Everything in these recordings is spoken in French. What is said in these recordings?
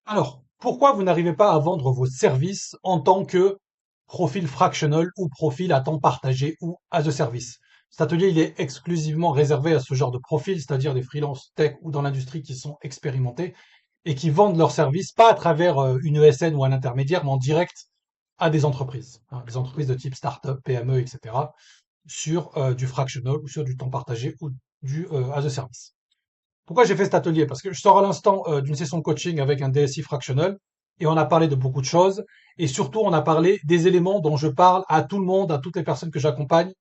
Alors, pourquoi vous n'arrivez pas à vendre vos services en tant que profil fractional ou profil à temps partagé ou as a service? Cet atelier, il est exclusivement réservé à ce genre de profil, c'est-à-dire des freelances tech ou dans l'industrie qui sont expérimentés et qui vendent leurs services pas à travers une ESN ou un intermédiaire, mais en direct à des entreprises, hein, des entreprises de type start-up, PME, etc., sur du fractional ou sur du temps partagé ou du as a service. Pourquoi j'ai fait cet atelier? Parce que je sors à l'instant d'une session de coaching avec un DSI fractional et on a parlé de beaucoup de choses et surtout on a parlé des éléments dont je parle à tout le monde, à toutes les personnes que j'accompagne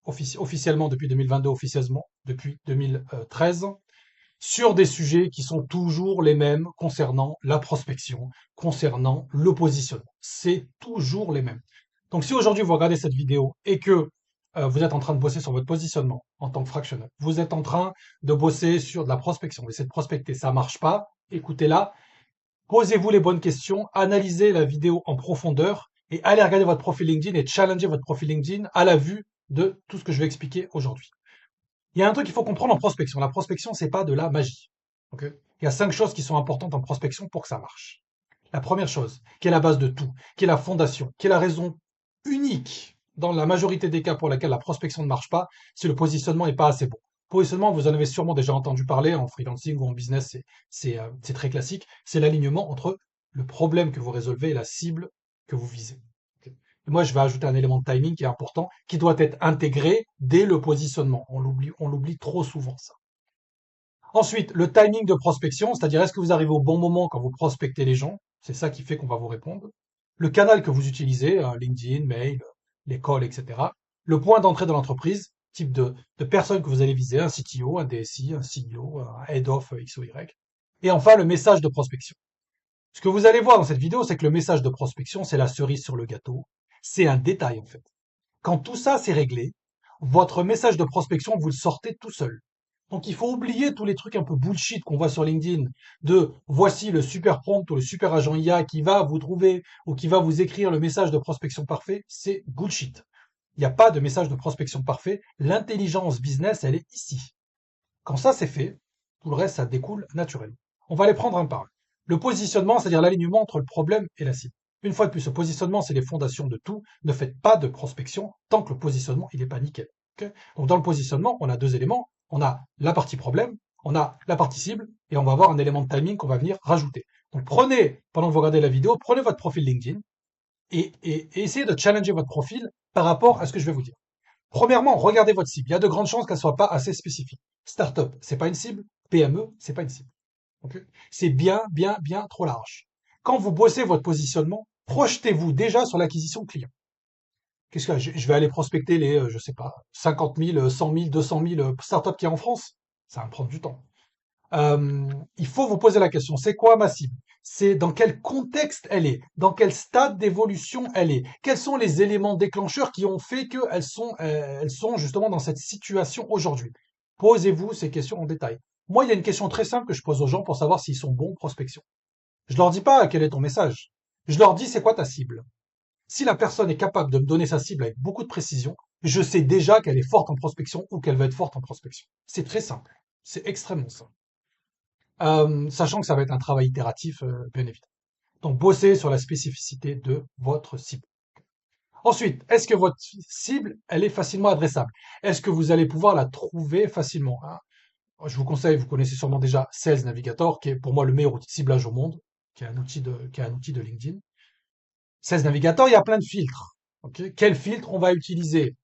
officiellement depuis 2022, officieusement depuis 2013, sur des sujets qui sont toujours les mêmes concernant la prospection, concernant le positionnement. C'est toujours les mêmes. Donc si aujourd'hui vous regardez cette vidéo et que vous êtes en train de bosser sur votre positionnement en tant que fractionneur, vous êtes en train de bosser sur de la prospection, vous essayez de prospecter, ça marche pas, écoutez-la, posez-vous les bonnes questions, analysez la vidéo en profondeur et allez regarder votre profil LinkedIn et challenger votre profil LinkedIn à la vue de tout ce que je vais expliquer aujourd'hui. Il y a un truc qu'il faut comprendre en prospection. La prospection, c'est pas de la magie. Ok. Il y a 5 choses qui sont importantes en prospection pour que ça marche. La première chose, qui est la base de tout, qui est la fondation, qui est la raison unique dans la majorité des cas pour laquelle la prospection ne marche pas, c'est le positionnement n'est pas assez bon. Positionnement, vous en avez sûrement déjà entendu parler en freelancing ou en business, c'est très classique. C'est l'alignement entre le problème que vous résolvez et la cible que vous visez. Ok. Et moi, je vais ajouter un élément de timing qui est important, qui doit être intégré dès le positionnement. On l'oublie trop souvent, ça. Ensuite, le timing de prospection, c'est-à-dire est-ce que vous arrivez au bon moment quand vous prospectez les gens? C'est ça qui fait qu'on va vous répondre. Le canal que vous utilisez, LinkedIn, mail, les calls, etc. Le point d'entrée de l'entreprise, type de personne que vous allez viser, un CTO, un DSI, un CEO, un Head of X ou Y. Et enfin, le message de prospection. Ce que vous allez voir dans cette vidéo, c'est que le message de prospection, c'est la cerise sur le gâteau. C'est un détail, en fait. Quand tout ça c'est réglé, votre message de prospection, vous le sortez tout seul. Donc il faut oublier tous les trucs un peu bullshit qu'on voit sur LinkedIn, de voici le super prompt ou le super agent IA qui va vous trouver ou qui va vous écrire le message de prospection parfait, c'est bullshit. Il n'y a pas de message de prospection parfait. L'intelligence business, elle est ici. Quand ça c'est fait, tout le reste, ça découle naturellement. On va les prendre un par un. Le positionnement, c'est-à-dire l'alignement entre le problème et la cible. Une fois de plus, le positionnement, c'est les fondations de tout. Ne faites pas de prospection tant que le positionnement, il n'est pas nickel. Okay. Donc dans le positionnement, on a 2 éléments. On a la partie problème, on a la partie cible, et on va avoir un élément de timing qu'on va venir rajouter. Donc prenez, pendant que vous regardez la vidéo, prenez votre profil LinkedIn et essayez de challenger votre profil par rapport à ce que je vais vous dire. Premièrement, regardez votre cible. Il y a de grandes chances qu'elle soit pas assez spécifique. Startup, c'est pas une cible. PME, c'est pas une cible. Okay. C'est bien, bien, bien trop large. Quand vous bossez votre positionnement, projetez-vous déjà sur l'acquisition de clients. Qu'est-ce que je vais aller prospecter les, je sais pas, 50 000, 100 000, 200 000 startups qu'il y a en France? Ça va me prendre du temps. Il faut vous poser la question, c'est quoi ma cible? C'est dans quel contexte elle est? Dans quel stade d'évolution elle est? Quels sont les éléments déclencheurs qui ont fait elles sont justement dans cette situation aujourd'hui? Posez-vous ces questions en détail. Moi, il y a une question très simple que je pose aux gens pour savoir s'ils sont bons en prospection. Je leur dis pas quel est ton message. Je leur dis c'est quoi ta cible. Si la personne est capable de me donner sa cible avec beaucoup de précision, je sais déjà qu'elle est forte en prospection ou qu'elle va être forte en prospection. C'est très simple. C'est extrêmement simple. Sachant que ça va être un travail itératif, bien évidemment. Donc, bossez sur la spécificité de votre cible. Ensuite, est-ce que votre cible, elle est facilement adressable? Est-ce que vous allez pouvoir la trouver facilement, hein? Je vous conseille, vous connaissez sûrement déjà Sales Navigator, qui est pour moi le meilleur outil de ciblage au monde, qui est un outil de LinkedIn. Sales Navigator, il y a plein de filtres. Okay. Quel filtre on va utiliser?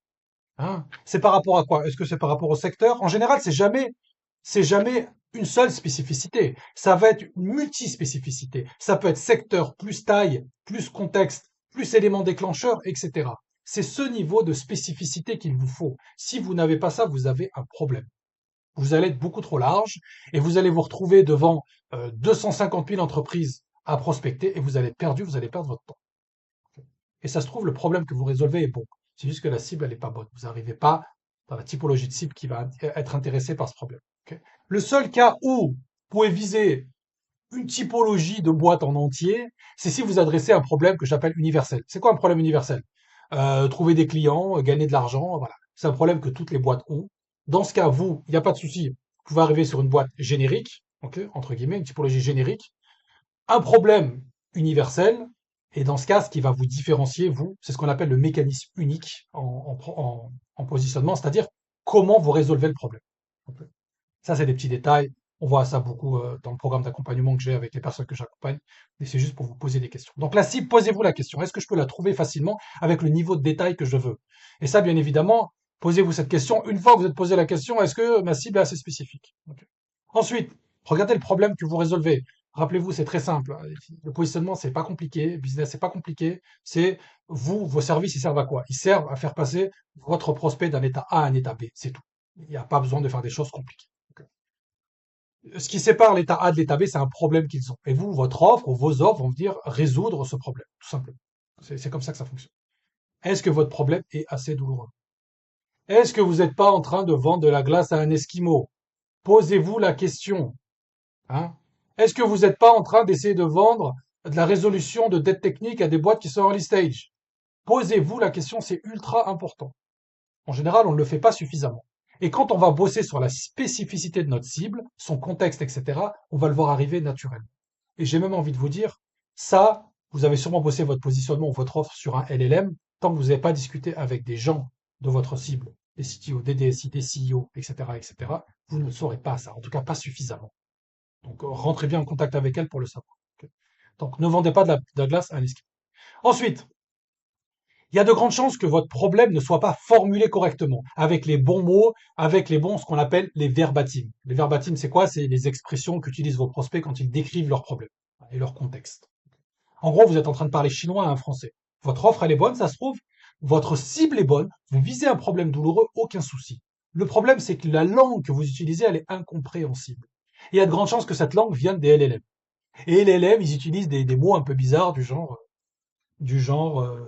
Hein, c'est par rapport à quoi? Est-ce que c'est par rapport au secteur? En général, c'est jamais une seule spécificité. Ça va être une multispécificité. Ça peut être secteur, plus taille, plus contexte, plus éléments déclencheurs, etc. C'est ce niveau de spécificité qu'il vous faut. Si vous n'avez pas ça, vous avez un problème. Vous allez être beaucoup trop large et vous allez vous retrouver devant 250 000 entreprises à prospecter et vous allez être perdu, vous allez perdre votre temps. Et ça se trouve, le problème que vous résolvez est bon. C'est juste que la cible, elle n'est pas bonne. Vous n'arrivez pas dans la typologie de cible qui va être intéressée par ce problème. Okay. Le seul cas où vous pouvez viser une typologie de boîte en entier, c'est si vous adressez un problème que j'appelle universel. C'est quoi un problème universel? Trouver des clients, gagner de l'argent, voilà. C'est un problème que toutes les boîtes ont. Dans ce cas, vous, il n'y a pas de souci. Vous pouvez arriver sur une boîte générique, okay, entre guillemets, une typologie générique, un problème universel, et dans ce cas, ce qui va vous différencier, vous, c'est ce qu'on appelle le mécanisme unique en positionnement, c'est-à-dire comment vous résolvez le problème. Ok. Ça, c'est des petits détails. On voit ça beaucoup dans le programme d'accompagnement que j'ai avec les personnes que j'accompagne. Et c'est juste pour vous poser des questions. Donc la cible, posez-vous la question. Est-ce que je peux la trouver facilement avec le niveau de détail que je veux? Et ça, bien évidemment, posez-vous cette question. Une fois que vous êtes posé la question, est-ce que ma cible est assez spécifique? Ok. Ensuite, regardez le problème que vous résolvez. Rappelez-vous, c'est très simple. Le positionnement, c'est pas compliqué. Le business, c'est pas compliqué. C'est vous, vos services, ils servent à quoi? Ils servent à faire passer votre prospect d'un état A à un état B. C'est tout. Il n'y a pas besoin de faire des choses compliquées. Ce qui sépare l'état A de l'état B, c'est un problème qu'ils ont. Et vous, votre offre ou vos offres vont venir résoudre ce problème, tout simplement. C'est comme ça que ça fonctionne. Est-ce que votre problème est assez douloureux? Est-ce que vous n'êtes pas en train de vendre de la glace à un Esquimau? Posez-vous la question. Hein. Est-ce que vous n'êtes pas en train d'essayer de vendre de la résolution de dettes techniques à des boîtes qui sont early stage? Posez-vous la question, c'est ultra important. En général, on ne le fait pas suffisamment. Et quand on va bosser sur la spécificité de notre cible, son contexte, etc., on va le voir arriver naturellement. Et j'ai même envie de vous dire, ça, vous avez sûrement bossé votre positionnement ou votre offre sur un LLM, tant que vous n'avez pas discuté avec des gens de votre cible, des CTO, des DSI, des CEO, etc., etc., vous ne saurez pas ça, en tout cas pas suffisamment. Donc rentrez bien en contact avec elle pour le savoir. Ok. Donc ne vendez pas de la glace à un esquimau. Ensuite, il y a de grandes chances que votre problème ne soit pas formulé correctement, avec les bons mots, avec les bons, ce qu'on appelle les verbatims. Les verbatims, c'est quoi? C'est les expressions qu'utilisent vos prospects quand ils décrivent leur problème et leur contexte. En gros, vous êtes en train de parler chinois à un Français. Votre offre, elle est bonne, ça se trouve. Votre cible est bonne. Vous visez un problème douloureux, aucun souci. Le problème, c'est que la langue que vous utilisez, elle est incompréhensible. Et il y a de grandes chances que cette langue vienne des LLM. Et les LLM, ils utilisent des mots un peu bizarres du genre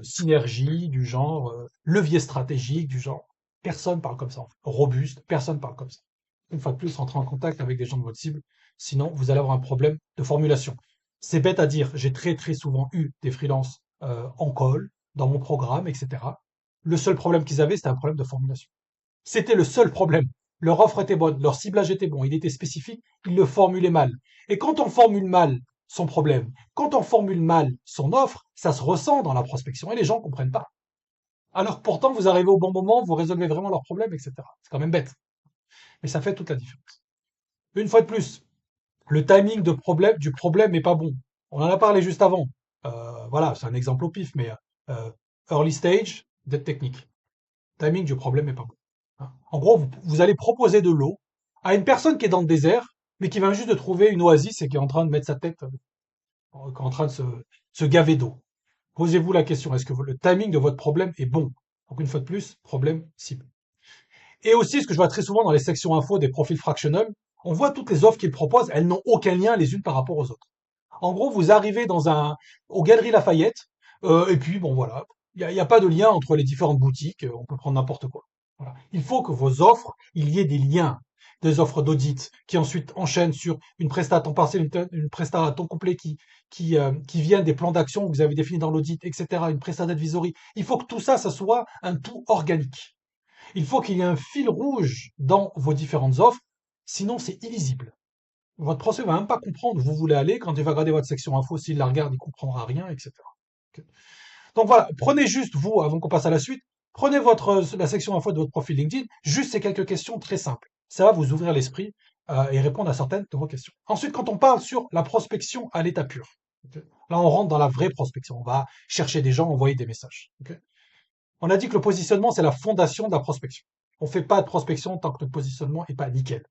synergie, du genre levier stratégique, du genre personne parle comme ça, en fait. Robuste, personne parle comme ça. Une fois de plus, rentrez en contact avec des gens de votre cible, sinon vous allez avoir un problème de formulation. C'est bête à dire, j'ai très très souvent eu des freelances en call, dans mon programme, etc. Le seul problème qu'ils avaient, c'était un problème de formulation. C'était le seul problème. Leur offre était bonne, leur ciblage était bon, il était spécifique, ils le formulaient mal. Et quand on formule mal son problème, quand on formule mal son offre, ça se ressent dans la prospection et les gens ne comprennent pas. Alors pourtant, vous arrivez au bon moment, vous résolvez vraiment leurs problèmes, etc. C'est quand même bête, mais ça fait toute la différence. Une fois de plus, le timing du problème n'est pas bon. On en a parlé juste avant. Voilà, c'est un exemple au pif, mais early stage, dette technique. Timing du problème n'est pas bon. Hein. En gros, vous allez proposer de l'eau à une personne qui est dans le désert, mais qui vient juste de trouver une oasis et qui est en train de mettre sa tête, qui est en train de se gaver d'eau. Posez-vous la question, est-ce que le timing de votre problème est bon? Donc une fois de plus, problème cible. Et aussi, ce que je vois très souvent dans les sections info des profils fractional, on voit toutes les offres qu'ils proposent, elles n'ont aucun lien les unes par rapport aux autres. En gros, vous arrivez aux Galeries Lafayette, et puis bon voilà, il y a pas de lien entre les différentes boutiques, on peut prendre n'importe quoi. Voilà. Il faut que vos offres, il y ait des liens, des offres d'audit qui ensuite enchaînent sur une prestat à temps partiel, une prestat à temps complet qui vient des plans d'action que vous avez définis dans l'audit, etc., une prestat d'advisory. Il faut que tout ça, ça soit un tout organique. Il faut qu'il y ait un fil rouge dans vos différentes offres, sinon c'est illisible. Votre prospect va même pas comprendre où vous voulez aller. Quand il va regarder votre section info, s'il la regarde, il comprendra rien, etc. Donc voilà, prenez juste, vous, avant qu'on passe à la suite, prenez la section info de votre profil LinkedIn, juste ces quelques questions très simples. Ça va vous ouvrir l'esprit et répondre à certaines de vos questions. Ensuite, quand on parle sur la prospection à l'état pur, là on rentre dans la vraie prospection. On va chercher des gens, envoyer des messages. On a dit que le positionnement, c'est la fondation de la prospection. On ne fait pas de prospection tant que notre positionnement n'est pas nickel.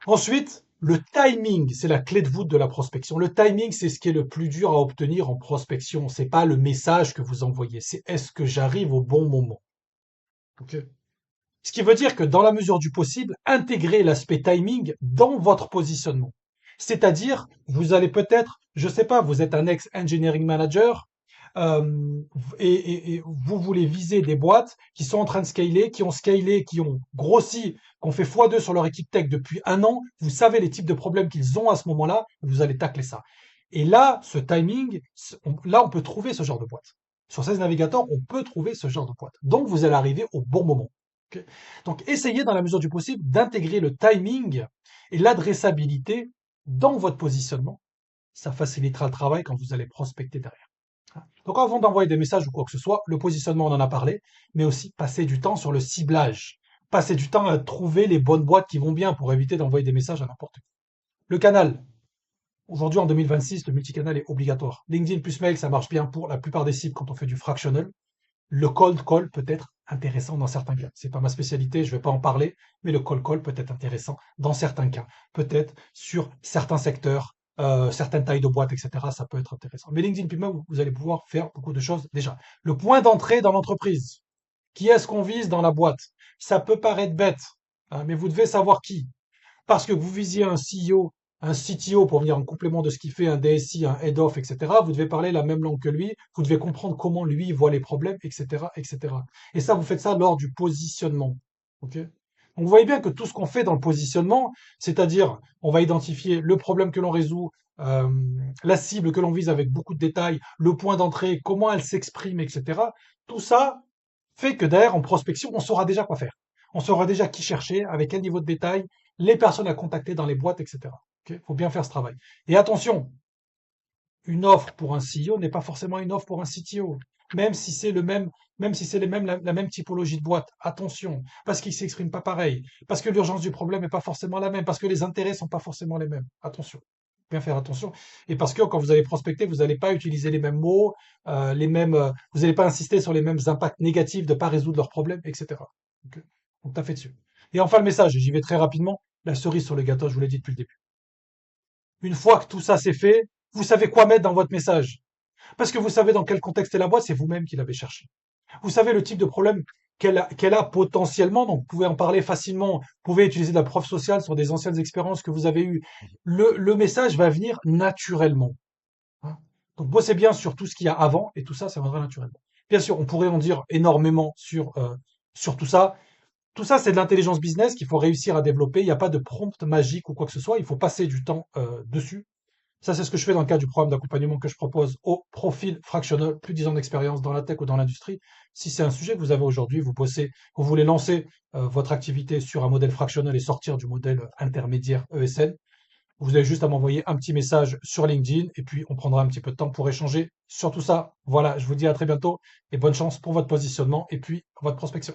Ensuite, le timing, c'est la clé de voûte de la prospection. Le timing, c'est ce qui est le plus dur à obtenir en prospection. C'est pas le message que vous envoyez, c'est est-ce que j'arrive au bon moment. Okay. Ce qui veut dire que dans la mesure du possible, intégrez l'aspect timing dans votre positionnement. C'est-à-dire, vous allez peut-être, je sais pas, vous êtes un ex-engineering manager, et vous voulez viser des boîtes qui sont en train de scaler, qui ont grossi, qui ont fait x2 sur leur équipe tech depuis un an. Vous savez les types de problèmes qu'ils ont à ce moment-là, vous allez tacler ça. Et là, ce timing, là, on peut trouver ce genre de boîte. Sur 16 navigateurs, on peut trouver ce genre de boîte. Donc, vous allez arriver au bon moment. Okay. Donc, essayez dans la mesure du possible d'intégrer le timing et l'adressabilité dans votre positionnement Ça facilitera le travail quand vous allez prospecter derrière. Donc avant d'envoyer des messages ou quoi que ce soit, le positionnement, on en a parlé, mais aussi passer du temps sur le ciblage. Passer du temps à trouver les bonnes boîtes qui vont bien pour éviter d'envoyer des messages à n'importe qui. Le canal. Aujourd'hui, en 2026, le multicanal est obligatoire. LinkedIn plus mail, ça marche bien pour la plupart des cibles quand on fait du fractional. Le cold call peut être intéressant dans certains cas. C'est pas ma spécialité, je vais pas en parler, mais le cold call peut être intéressant dans certains cas. Peut-être sur certains secteurs, certaines tailles de boîtes, etc. Ça peut être intéressant. Mais LinkedIn Puma, vous allez pouvoir faire beaucoup de choses déjà. Le point d'entrée dans l'entreprise. Qui est-ce qu'on vise dans la boîte? Ça peut paraître bête, hein, mais vous devez savoir qui. Parce que vous visiez un CEO, un CTO pour venir en complément de ce qu'il fait, un DSI, un head of, etc. Vous devez parler la même langue que lui, vous devez comprendre comment lui voit les problèmes, etc., etc. Et ça, vous faites ça lors du positionnement. Ok. Donc vous voyez bien que tout ce qu'on fait dans le positionnement, c'est-à-dire on va identifier le problème que l'on résout, euh, la cible que l'on vise avec beaucoup de détails, le point d'entrée, comment elle s'exprime, etc. Tout ça fait que derrière, en prospection, on saura déjà quoi faire. On saura déjà qui chercher, avec quel niveau de détail, les personnes à contacter dans les boîtes, etc. Il faut bien faire ce travail. Et attention, une offre pour un CEO n'est pas forcément une offre pour un CTO. Même si c'est le même, même si c'est la même typologie de boîte. Attention, parce qu'ils s'expriment pas pareil, parce que l'urgence du problème n'est pas forcément la même, parce que les intérêts sont pas forcément les mêmes. Attention. Bien faire attention. Et parce que quand vous allez prospecter, vous n'allez pas utiliser les mêmes mots, vous n'allez pas insister sur les mêmes impacts négatifs de pas résoudre leurs problèmes, etc. Donc, t'as fait dessus. Et enfin, le message, j'y vais très rapidement. La cerise sur le gâteau, je vous l'ai dit depuis le début. Une fois que tout ça c'est fait, vous savez quoi mettre dans votre message. Parce que vous savez dans quel contexte est la boîte, c'est vous-même qui l'avez cherché. Vous savez le type de problème qu'elle a potentiellement, donc vous pouvez en parler facilement, vous pouvez utiliser de la preuve sociale sur des anciennes expériences que vous avez eues. Le message va venir naturellement. Hein. Donc bossez bien sur tout ce qu'il y a avant, et tout ça, ça viendra naturellement. Bien sûr, on pourrait en dire énormément sur tout ça. Tout ça, c'est de l'intelligence business qu'il faut réussir à développer. Il n'y a pas de prompt magique ou quoi que ce soit. Il faut passer du temps dessus. Ça, c'est ce que je fais dans le cadre du programme d'accompagnement que je propose au profil fractionnel, plus de 10 ans d'expérience dans la tech ou dans l'industrie. Si c'est un sujet que vous avez aujourd'hui, vous bossez, vous voulez lancer votre activité sur un modèle fractionnel et sortir du modèle intermédiaire ESN, vous avez juste à m'envoyer un petit message sur LinkedIn et puis on prendra un petit peu de temps pour échanger sur tout ça. Voilà, je vous dis à très bientôt et bonne chance pour votre positionnement et puis votre prospection.